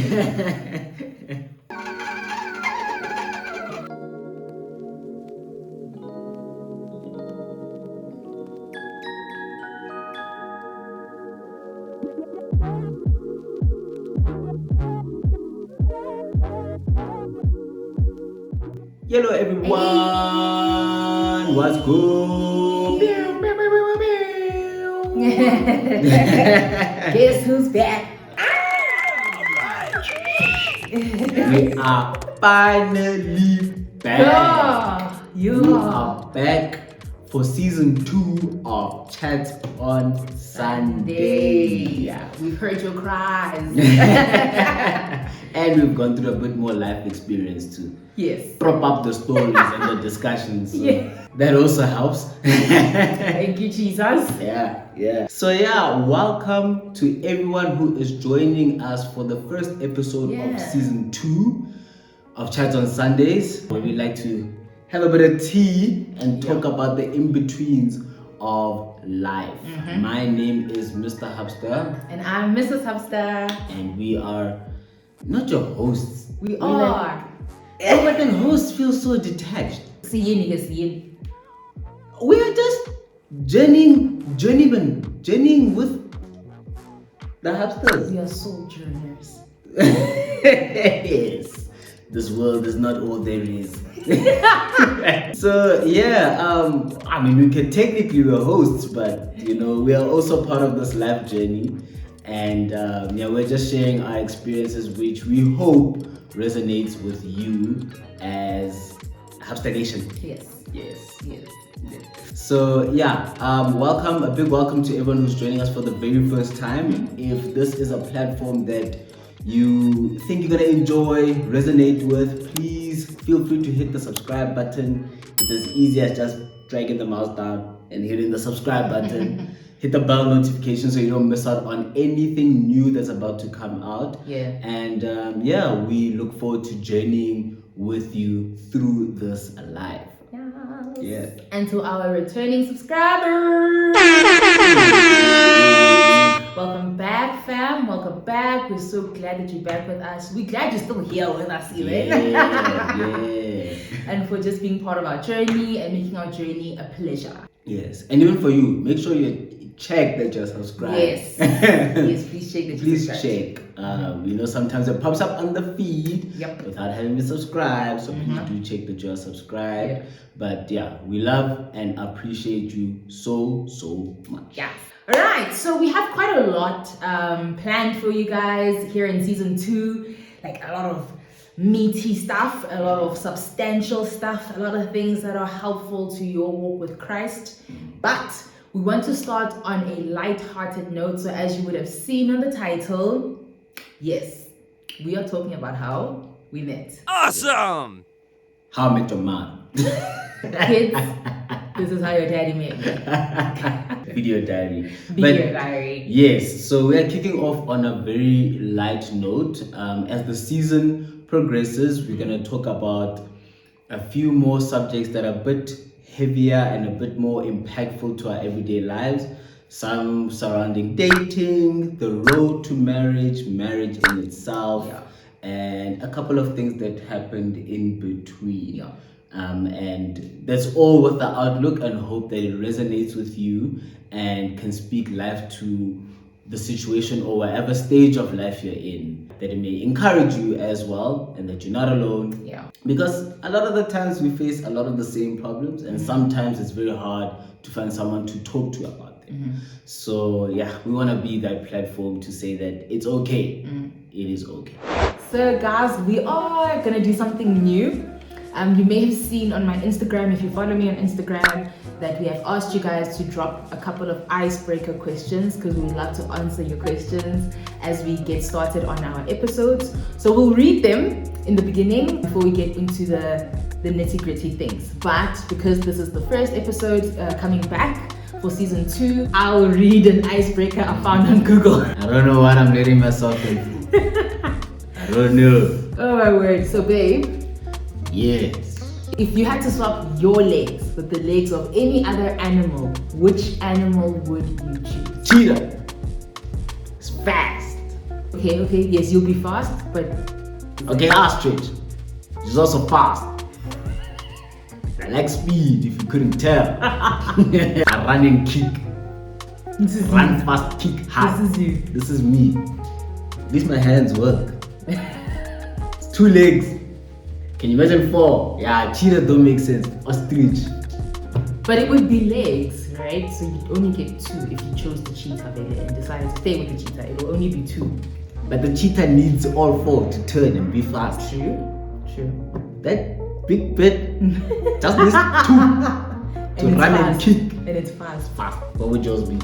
Hello everyone, what's good? Guess who's back? We are finally back. We are back for season 2 of Chats on Sunday. Yeah, we've heard your cries. And we've gone through a bit more life experience too. Yes. Prop up the stories and the discussions. So yeah. that also helps. Thank you, Jesus. Yeah. So welcome to everyone who is joining us for the first episode of season 2 of Chats on Sundays, where we like to have a bit of tea and talk about the in-betweens of life. My name is Mr. Habster. And I'm Mrs. Habster. And we are not your hosts. We are. But the host feels so detached. We are just journeying with the Habsters. We are sojourners. Yes. This world is not all there is. So we can technically be hosts, but we are also part of this life journey, and we're just sharing our experiences, which we hope resonates with you as Habster Nation. Yes. So welcome, a big welcome to everyone who's joining us for the very first time. If this is a platform that you think you're gonna enjoy, resonate with, please feel free to hit the subscribe button. It's as easy as just dragging the mouse down and hitting the subscribe button. Hit the bell notification so you don't miss out on anything new that's about to come out. And we look forward to journeying with you through this life. Yes. And to our returning subscribers, welcome back, fam. Welcome back. We're so glad that you're back with us. We're glad you're still here with us, even. And for just being part of our journey and making our journey a pleasure. Yes, and even for you, make sure you check that you're subscribed. Yes, please check that you're subscribed. Sometimes it pops up on the feed without having me subscribe, so please do check that you're subscribed. But we love and appreciate you so much. Yes. All right, so we have quite a lot planned for you guys here in season 2, like a lot of meaty stuff, a lot of substantial stuff, a lot of things that are helpful to your walk with Christ. But we want to start on a light-hearted note. So as you would have seen on the title, yes, we are talking about how we met. Awesome! How I met your mom. Kids, this is how your daddy met me. Video diary. Yes, so we are kicking off on a very light note. As the season progresses, we're going to talk about a few more subjects that are a bit heavier and a bit more impactful to our everyday lives. Some surrounding dating, the road to marriage in itself, and a couple of things that happened in between. And that's all with the outlook and hope that it resonates with you and can speak life to the situation or whatever stage of life you're in, that it may encourage you as well and that you're not alone. Because a lot of the times we face a lot of the same problems, and sometimes it's very hard to find someone to talk to about them. So we want to be that platform to say that it's okay. It is okay. So guys, we are gonna do something new. You may have seen on my Instagram, if you follow me on Instagram, that we have asked you guys to drop a couple of icebreaker questions, because we would love to answer your questions as we get started on our episodes. So we'll read them in the beginning before we get into the nitty-gritty things. But because this is the first episode coming back for season 2, I'll read an icebreaker I found on Google. I don't know what I'm letting myself into. I don't know. Oh my word. So babe. Yes. If you had to swap your legs with the legs of any other animal, which animal would you choose? Cheetah. It's fast. Okay, yes, you'll be fast, but Okay, ostrich. She's also fast. I like speed, if you couldn't tell. I run and kick. this is Run you. fast, kick hard. This is you. This is me. At least my hands work. It's 2 legs. Can you imagine 4? Yeah, cheetah don't make sense. Ostrich. But it would be legs, right? So you'd only get 2 if you chose the cheetah Bele and decided to stay with the cheetah. It will only be 2. But the cheetah needs all 4 to turn and be fast. True. That big bit just needs 2 to And run and fast. kick. And it's fast. Fast. What would yours be?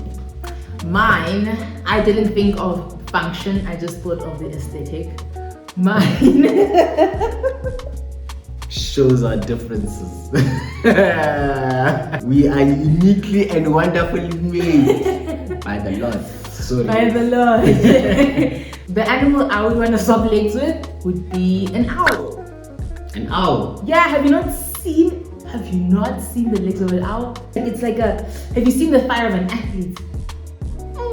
Mine, I didn't think of function, I just thought of the aesthetic. Mine. Shows our differences. We are uniquely and wonderfully made by the Lord. Sorry. By the Lord. The animal I would want to swap legs with would be an owl. An owl. Yeah, have you not seen the legs of an owl? It's like have you seen the thigh of an athlete?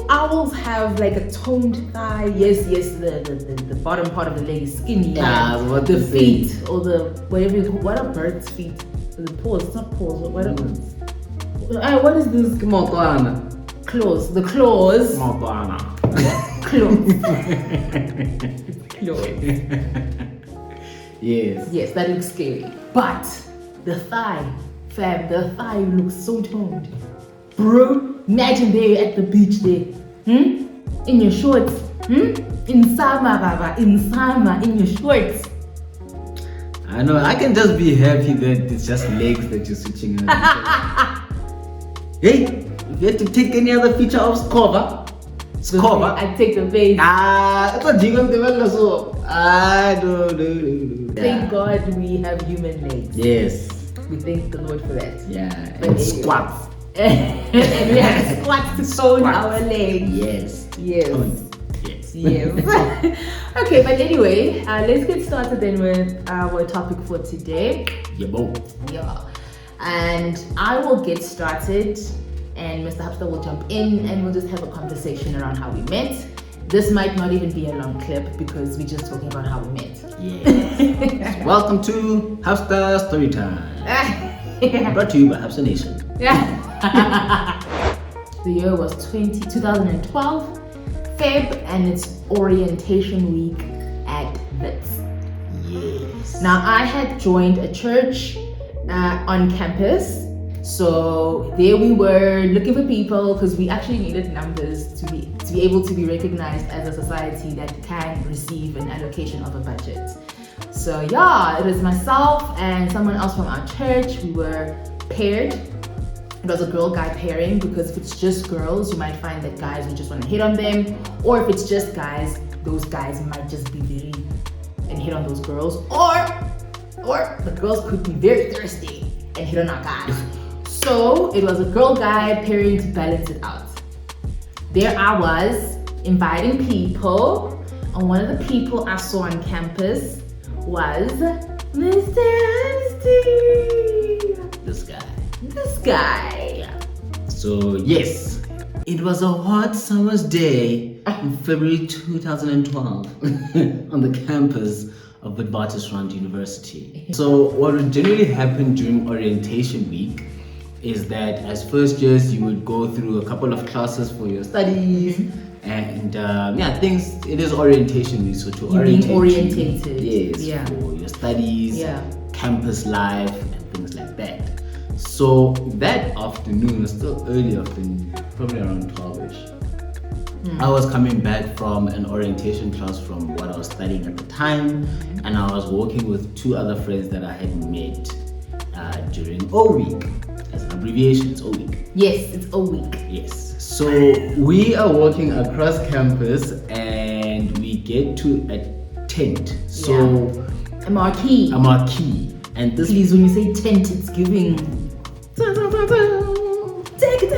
Owls have like a toned thigh. Yes, the bottom part of the leg is skinny. Yeah, what the to feet say. or the whatever. What are birds' feet? The paws. It's not paws. What are what is this? Montana. Claws. The claws. Montana. Claws. Claws. Yes. Yes, that looks scary. But the thigh, fam, the thigh looks so toned. Bro, imagine there at the beach there. In your shorts. In summer, baba. In summer, in your shorts. I know, I can just be happy that it's just legs that you're switching on. Hey, if you had to take any other feature off cover, cover. I take the face. It's a jingle developer, so no. Thank God we have human legs. Yes. We thank the Lord for that. Yeah, But and anyway. squats. And we have squats to tone our legs. Yes. Yes. Tone. Yes. Yes. Okay, but anyway, let's get started then with our topic for today. Yeah, both. Yeah. And I will get started, and Mr. Habster will jump in, and we'll just have a conversation around how we met. This might not even be a long clip because we're just talking about how we met. Yes. Welcome to Habster Storytime. Brought to you by Habster Nation. The year was 2012, Feb, and it's orientation week at Wits. Yes. Now, I had joined a church on campus. So there we were looking for people because we actually needed numbers to be able to be recognized as a society that can receive an allocation of a budget. So yeah, it was myself and someone else from our church. We were paired. It was a girl-guy pairing because if it's just girls, you might find that guys would just want to hit on them, or if it's just guys, those guys might just be very and hit on those girls, or the girls could be very thirsty and hit on our guys. So it was a girl-guy pairing to balance it out. There I was inviting people, and one of the people I saw on campus was Mr. Habster. This guy. Yeah. So yes, it was a hot summer's day in February 2012 on the campus of Witwatersrand University. So what would generally happen during orientation week is that as first years you would go through a couple of classes for your studies, and things. It is orientation week, so to You're orientate being orientated. yes, Yeah. for your studies, Yeah. campus life, and things like that. So that afternoon, was still early afternoon, probably around 12ish. I was coming back from an orientation class from what I was studying at the time, and I was walking with 2 other friends that I had met during O week. As an abbreviation, it's O week. Yes, it's a week. Yes. So we are walking across campus and we get to a tent. So A marquee. a marquee. And this Please, when you say tent, it's giving. Take it.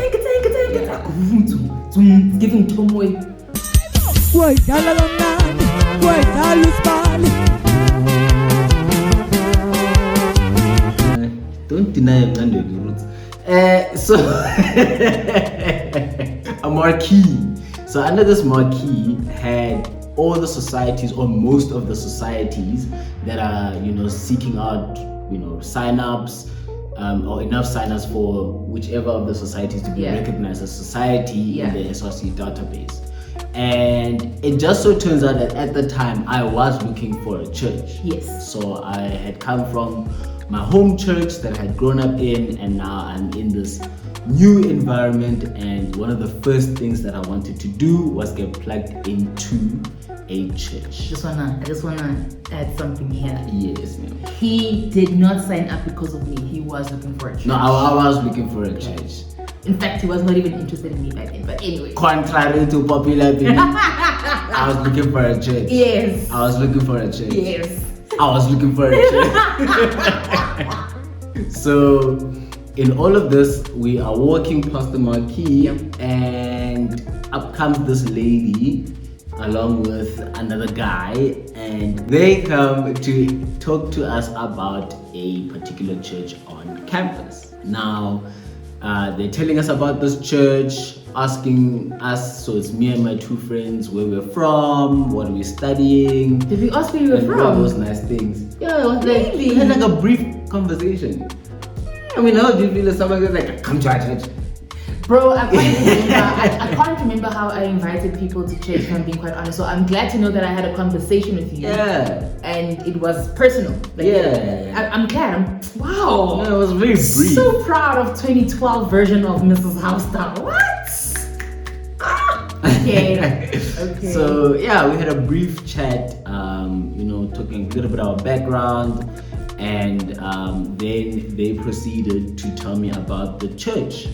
It's giving Tomoy. don't deny the roots. So a marquee. So under this marquee had all the societies, or most of the societies that are, seeking out, sign-ups, or enough sign-ups for whichever of the societies to be recognized as society in the SRC database. And it just so turns out that at the time I was looking for a church. Yes. So I had come from my home church that I had grown up in, and now I'm in this new environment, and one of the first things that I wanted to do was get plugged into a church. I just wanna add something here. Yes, ma'am. He did not sign up because of me. He was looking for a church. No, I was looking for a church. In fact, he was not even interested in me back then. But anyway. Contrary to popular opinion, I was looking for a church. Yes. I was looking for a church. Yes. I was looking for a church. So, in all of this, we are walking past the marquee, and up comes this lady along with another guy, and they come to talk to us about a particular church on campus. Now, they're telling us about this church, asking us, so it's me and my two friends, where we're from, what are we studying. Did we ask where you were and from? all those nice things. Yeah, it was like, Really? we had like a brief conversation. I mean, how do you feel if someone goes like, come to our church? Bro, I can't remember how I invited people to church, if I'm being quite honest. So I'm glad to know that I had a conversation with you. Yeah. And it was personal. I'm glad. Wow. Yeah, it was very brief. So proud of 2012 version of Mrs. Habster. What? Okay. Okay. So yeah, we had a brief chat, talking a little bit about our background, and then they proceeded to tell me about the church.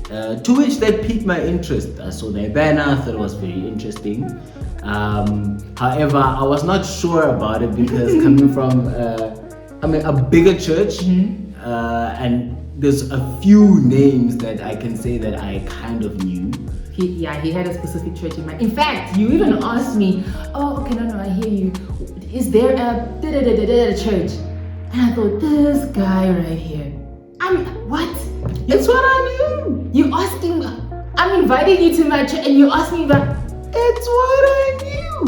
To which that piqued my interest. I saw their banner, I thought it was very interesting. However, I was not sure about it because coming from a bigger church, and there's a few names that I can say that I kind of knew. He had a specific church in mind. In fact, you even asked me, oh, okay, no, I hear you. Is there a church? And I thought, this guy right here. What? It's what I knew. You asking, I'm inviting you to my church and you ask me about, it's what I knew.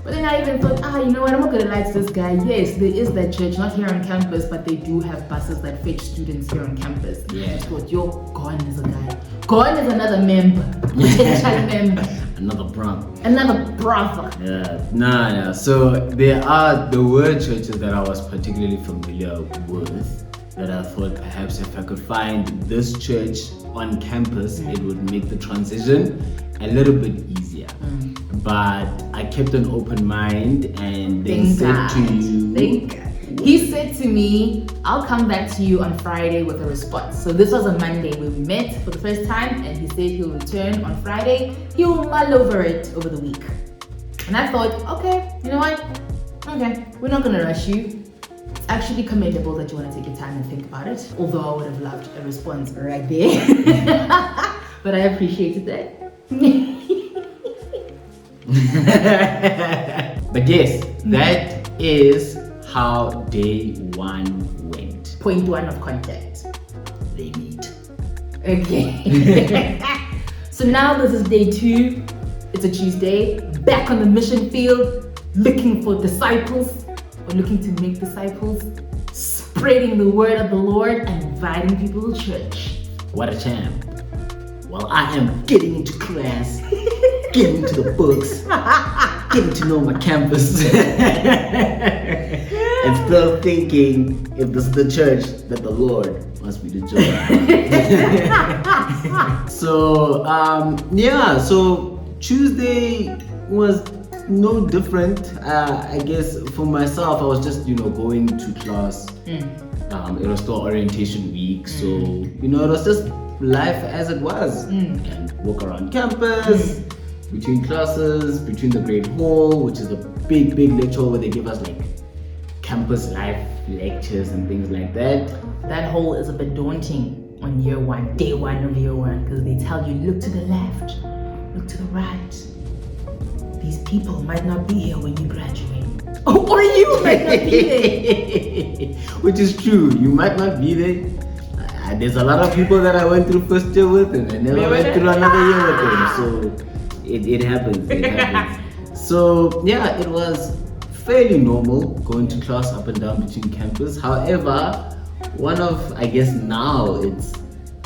But then I even thought, you know what, I'm not gonna lie to this guy. Yes, there is that church, not here on campus, but they do have buses that fetch students here on campus. Yeah. I thought, Gone is a guy. Gone is another member. Potential member. Another brother. Another brother. Yeah. So there were churches that I was particularly familiar with, that I thought perhaps if I could find this church on campus, it would make the transition a little bit easier. But I kept an open mind, and they said to you... Thank God. He said to me, I'll come back to you on Friday with a response. So this was a Monday where we met for the first time, and he said he'll return on Friday. He'll mull over it over the week. And I thought, okay, you know what? Okay, we're not gonna rush you. It's actually commendable that you want to take your time and think about it. Although I would have loved a response right there. But I appreciated that. But yes, that is how day one went. Point one of contact. They meet. Okay. So now this is day two. It's a Tuesday. Back on the mission field, looking for disciples. We're looking to make disciples, spreading the word of the Lord, and inviting people to church. What a champ. Well, I am getting into class, getting into the books, getting to know my campus, and still thinking if this is the church that the Lord wants me to join. So Tuesday was no different. I guess for myself, I was just going to class. It was still orientation week, so it was just life as it was, and walk around campus, between classes, between the great hall, which is a big lecture hall where they give us like campus life lectures and things like that. That hall is a bit daunting on day one of year one, because they tell you, look to the left, look to the right. These people might not be here when you graduate. Or you might not be there. Which is true, you might not be there. There's a lot of people that I went through first year with, and I never went through another year with them. So it happens. So yeah, it was fairly normal going to class up and down between campus. However, I guess now it's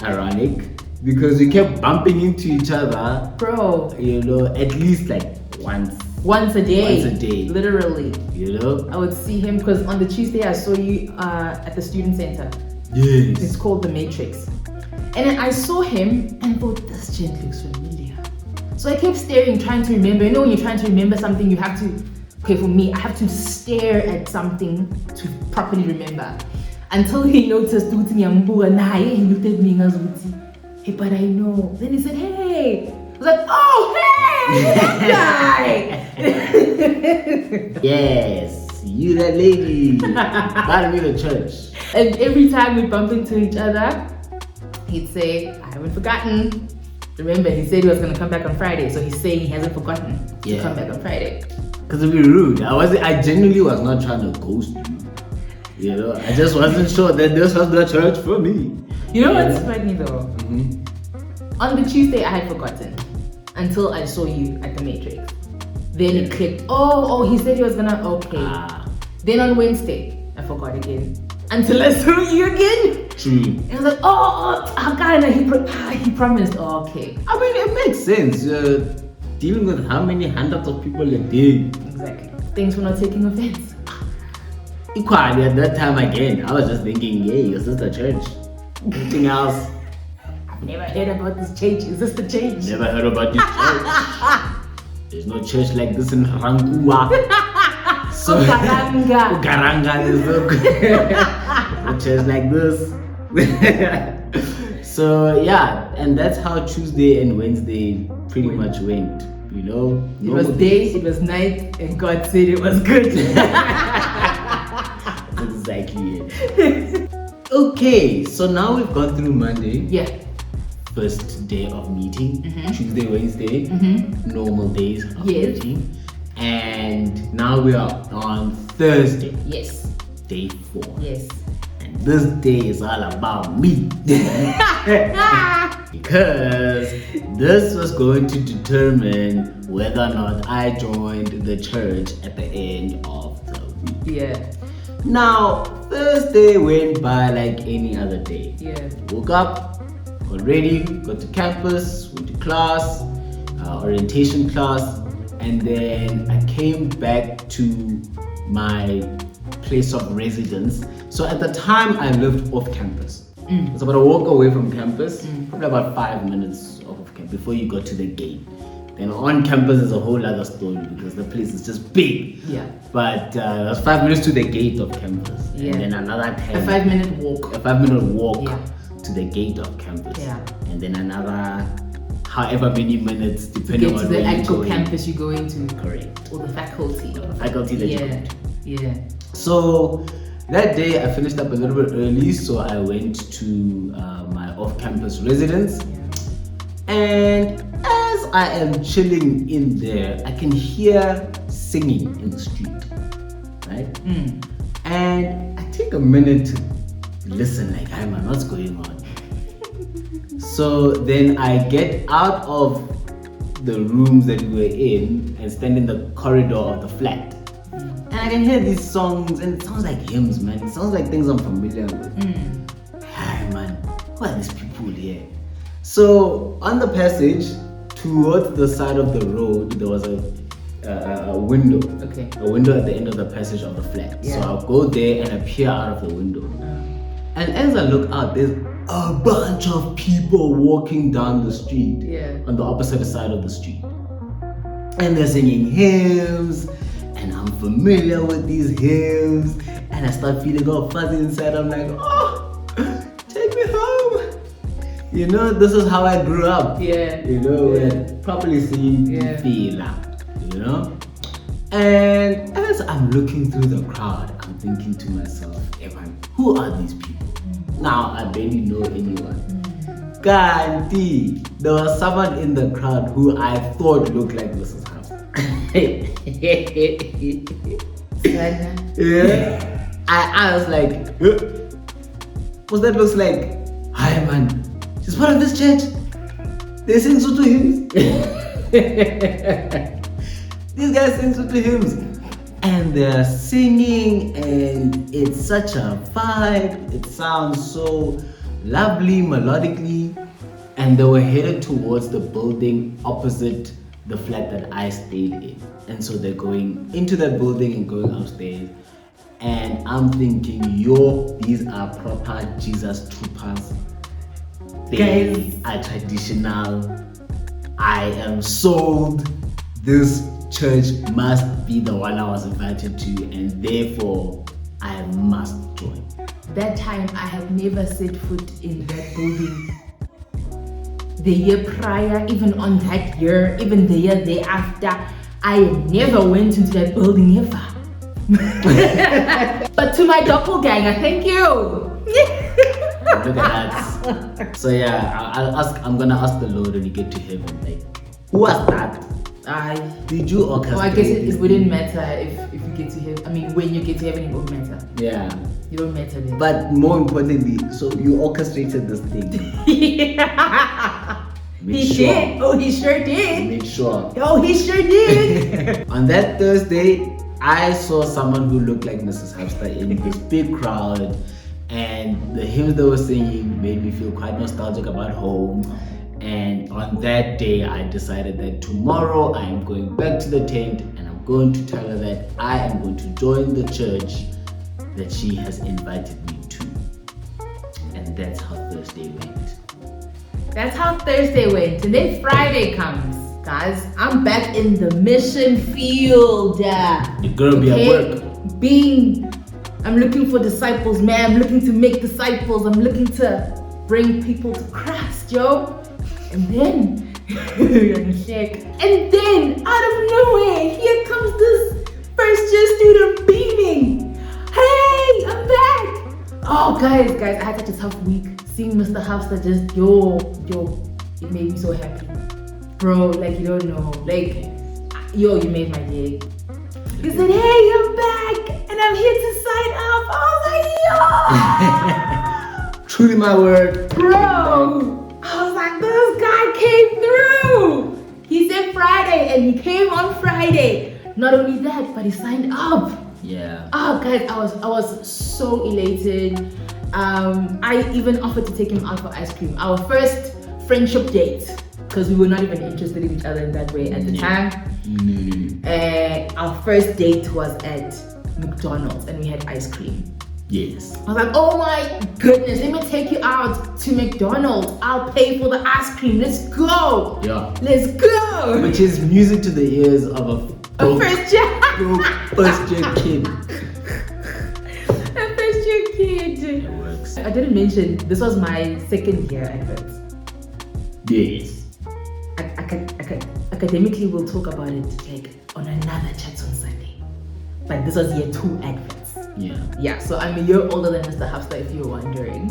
ironic because we kept bumping into each other, bro. At least like once a day. Literally. I would see him because on the Tuesday I saw you at the student center. Yes. It's called the Matrix. And then I saw him and thought, this gent looks familiar. So I kept staring, trying to remember. When you're trying to remember something, you have to, for me, I have to stare at something to properly remember. Until he noticed, and he looked at me and I was like, hey, but I know. Then he said, hey. I was like, oh, hey, that guy. Yes, you that lady. Follow me to church. And every time we bump into each other, he'd say, I haven't forgotten. Remember, he said he was going to come back on Friday, so he's saying he hasn't forgotten to come back on Friday. Because it'd be rude. I genuinely was not trying to ghost you. I just wasn't sure that this was the church for me. You know what's funny though? Mm-hmm. On the Tuesday, I had forgotten until I saw you at the Matrix. Then it clicked. Oh, he said he was gonna. Okay. Then on Wednesday, I forgot again. Until I saw you again. True. And I was like, Hakana, he promised. Oh, okay. I mean, it makes sense. Dealing with how many hundreds of people a day. Exactly. Thanks for not taking offense. Equally, at that time again, I was just thinking, yeah, your sister church. Anything else? I've never heard about this church. Is this the church? Never heard about this church. There's no church like this in Rangua. So, Ugaranga, there's no church like this. So yeah, and that's how Tuesday and Wednesday pretty much went. It was day, it was night, and God said it was good. Exactly it. Okay, so now we've gone through Monday. Yeah. First day of meeting. Tuesday, Wednesday. Normal days of meeting. And now we are on Thursday. Yes. Day 4. Yes. And this day is all about me. Because this was going to determine whether or not I joined the church at the end of the week. Yeah. Now, Thursday went by like any other day. Yeah. Woke up, got ready, got to campus, went to class, orientation class, and then I came back to my place of residence. So at the time I lived off campus. It was about a walk away from campus, probably about 5 minutes off of campus before you got to the gate. Then on campus is a whole other story because the place is just big. Yeah. But it was 5 minutes to the gate of campus. Yeah. And then another 10. A 5-minute walk. A 5-minute walk to the gate of campus. Yeah. And then another however many minutes depending on the where actual campus you're going to. Correct. Or the faculty. The faculty that you go to. Yeah. So that day I finished up a little bit early, so I went to my off-campus residence. And as I am chilling in there, I can hear singing in the street, right? And I take a minute to listen, like, hey man, what's going on? So then I get out of the rooms that we were in and stand in the corridor of the flat. And I can hear these songs, and it sounds like hymns, man. It sounds like things I'm familiar with. Hey man, who are these people here? So on the passage, towards the side of the road, there was a window. Okay. A window at the end of the passage of the flat. Yeah. So I'll go there and appear out of the window. And as I look out, there's a bunch of people walking down the street. On the opposite side of the street. And they're singing hymns. And I'm familiar with these hymns. And I start feeling all fuzzy inside. I'm like, oh, take me home. This is how I grew up. Properly singing Fila. And as I'm looking through the crowd, I'm thinking to myself, Evan, who are these people? Now I barely know anyone. Kanti, there was someone in the crowd who I thought looked like Mrs. Habster. I was like, what that looks like? Hi man, she's part of this church. They sing Sotho hymns. These guys sing with the hymns. And they're singing, and it's such a vibe. It sounds so lovely, melodically. And they were headed towards the building opposite the flat that I stayed in. And so they're going into that building and going upstairs. And I'm thinking, yo, these are proper Jesus troopers. They are traditional. I am sold. This church must be the one I was invited to, and therefore I must join. That time I have never set foot in that building. The year prior, even on that year, even the year thereafter, I never went into that building ever. But to my doppelganger, thank you. Look at that. So yeah, I'm gonna ask the Lord when you get to heaven, like, who was that? Did you orchestrate? Well, I guess it wouldn't matter if you get to heaven. I mean, when you get to heaven, it won't matter. Yeah. You don't matter then. But more importantly, so you orchestrated this thing. Yeah. He did. Oh, he sure did. Make sure. Oh, he sure did. On that Thursday, I saw someone who looked like Mrs. Habster in this big crowd, and the hymns they were singing made me feel quite nostalgic about home. And on that day, I decided that tomorrow I am going back to the tent and I'm going to tell her that I am going to join the church that she has invited me to. And that's how Thursday went. That's how Thursday went. And then Friday comes. Guys, I'm back in the mission field. You're gonna be at work. I'm looking for disciples, man. I'm looking to make disciples. I'm looking to bring people to Christ, yo. And then, you're gonna shake. And then, out of nowhere, here comes this first year student beaming. Hey, I'm back. Oh, guys, I had such a tough week. Seeing Mr. Habster just, yo, it made me so happy. Bro, like, you don't know. Like, yo, you made my day. He said, hey, I'm back, and I'm here to sign up. I was like, yo. Truly my word. Bro. I was like, this guy came through. He said Friday and he came on Friday. Not only that, but he signed up. Yeah. Oh, guys, I was so elated. I even offered to take him out for ice cream. Our first friendship date, because we were not even interested in each other in that way at the time. Our first date was at McDonald's and we had ice cream. Yes. I was like, oh my goodness, let me take you out to McDonald's. I'll pay for the ice cream. Let's go. Yeah. Let's go. Which is music to the ears of a first year kid. A first year kid. It works. I didn't mention, this was my second year advert. Yes. Academically, we'll talk about it like on another Chats on Sunday. But this was year 2 adverts. Yeah, so I'm a year older than Mr. Habster, if you're wondering.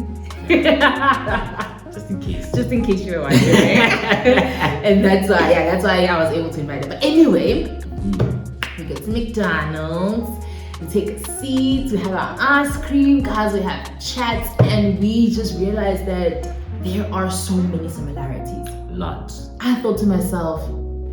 Just in case. Just in case you're wondering. And that's why I was able to invite him. But anyway, we get to McDonald's, we take a seat, we have our ice cream, guys, we have chats, and we just realized that there are so many similarities. Lots. I thought to myself,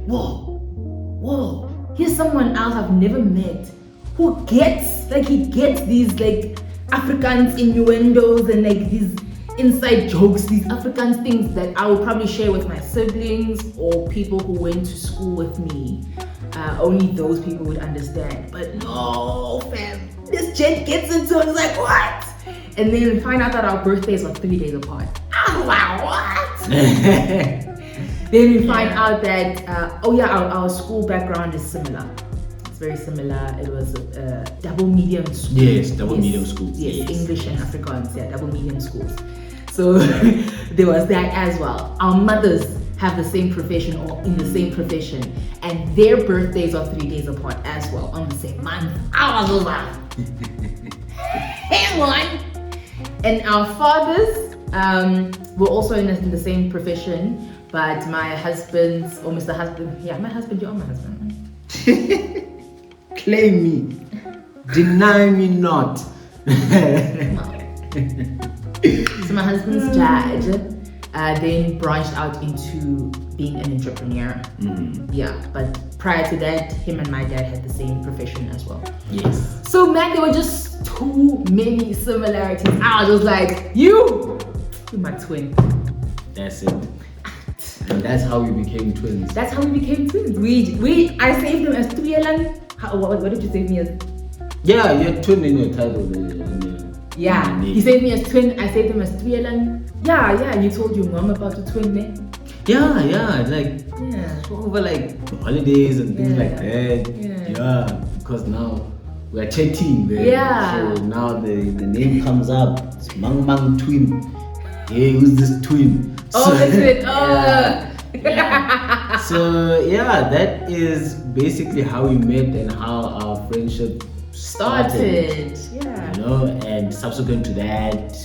whoa, here's someone else I've never met who gets these like Afrikaans innuendos and like these inside jokes, these Afrikaans things that I would probably share with my siblings or people who went to school with me. Only those people would understand. But no, fam, this gent gets into it, it's like, what? And then we find out that our birthdays are 3 days apart. I was like, what? Then we find out that, our school background is similar. It's very similar. It was double medium schools. Yes, medium schools. Yes, English and Afrikaans, double medium schools. So there was that as well. Our mothers have the same profession or in the same profession, and their birthdays are 3 days apart as well on the same month. I was like, hang on. And our fathers were also in the same profession, but my husband's, or Mr. Husband, my husband, you're my husband. Claim me, deny me not. So my husband's dad then branched out into being an entrepreneur. Yeah, but prior to that, him and my dad had the same profession as well. Yes. So man, there were just too many similarities. I was just like, you're my twin. That's it. And that's how we became twins. That's how we became twins. I saved him as Tuyelan. What did you save me as? Yeah, you're twin in your title. Yeah, he saved me as twin. I saved him as Tuyelan. Yeah, you told your mom about the twin, man. Yeah, like over like holidays and things like that. Yeah, because now we're chatting. Yeah. So now the name comes up. It's Mang twin. Hey, who's this twin? Oh, that's it. Yeah. So yeah, that is basically how we met and how our friendship started. Yeah. You know, and subsequent to that,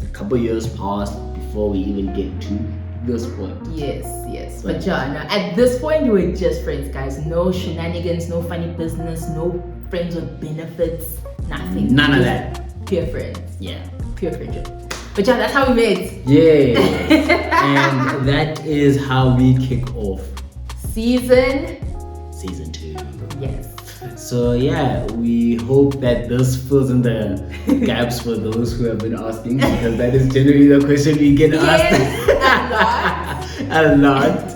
a couple years passed before we even get to this point. Yes. But yeah, now at this point we were just friends, guys. No shenanigans, no funny business, no friends with benefits, nothing. None of that. Pure friends. Yeah. Pure friendship. But yeah, that's how we met. Yeah. And that is how we kick off Season 2. Yes. So yeah, we hope that this fills in the gaps for those who have been asking, because that is generally the question we get asked a lot.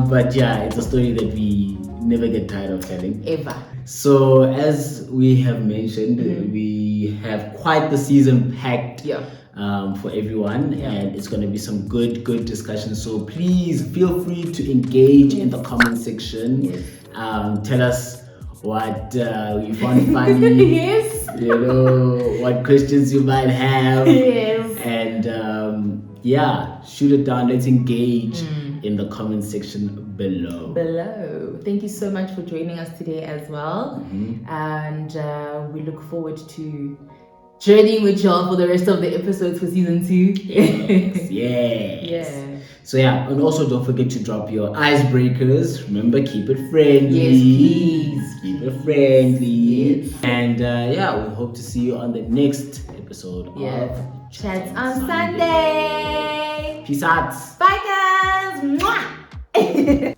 But yeah, it's a story that we never get tired of telling. Ever. So as we have mentioned, we have quite the season packed. For everyone, and it's going to be some good discussion. So please feel free to engage in the comment section. Tell us what you found funny. Yes. You know, what questions you might have. Yes. And shoot it down. Let's engage in the comment section below. Thank you so much for joining us today as well. And we look forward to journeying with y'all for the rest of the episodes for season 2. Yes. So yeah, and also don't forget to drop your icebreakers. Remember, keep it friendly. Yes, please. Keep it friendly. Yes. And we hope to see you on the next episode of Chats on Sunday. Peace out. Bye guys. Mwah.